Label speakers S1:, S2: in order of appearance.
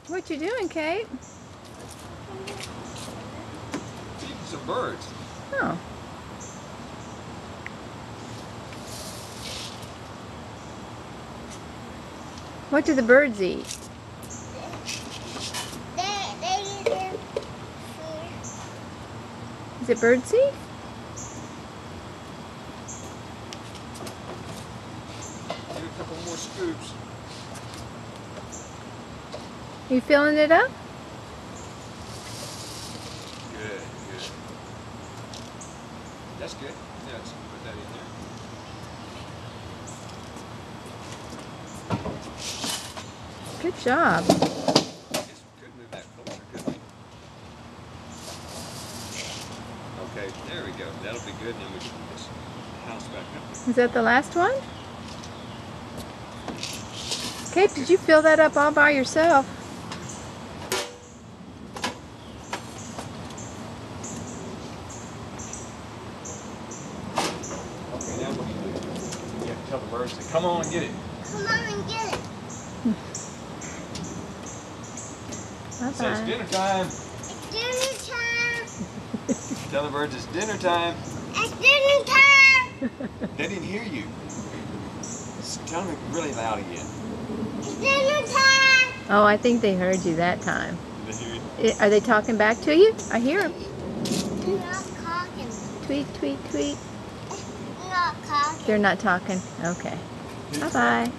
S1: What you doing, Kate?
S2: Feeding some birds.
S1: Oh. What do the birds eat?
S3: They eat their food.
S1: Is it birdseed?
S2: Get a couple more scoops.
S1: You filling it up?
S2: Good, good. That's good. Yeah, let's put that in there.
S1: Good job.
S2: I guess we could move that closer, couldn't we? Okay, there we go. That'll be good, and then we can put this house back up.
S1: Is that the last one? Kate, did you fill that up all by yourself?
S2: Okay, now what do you do? You have to tell the birds to come on and get it.
S3: Come on and get it.
S1: Bye-bye.
S2: It says dinner time.
S3: It's dinner time.
S2: Tell the birds it's dinner time.
S3: It's dinner time.
S2: They didn't hear you. Tell them really loud again.
S3: It's dinner time.
S1: Oh, I think they heard you that time.
S2: Did they hear you?
S1: Are they talking back to you? I hear them.
S3: They're not talking.
S1: Tweet, tweet, tweet.
S3: They're not talking.
S1: They're not talking. Okay. Bye-bye.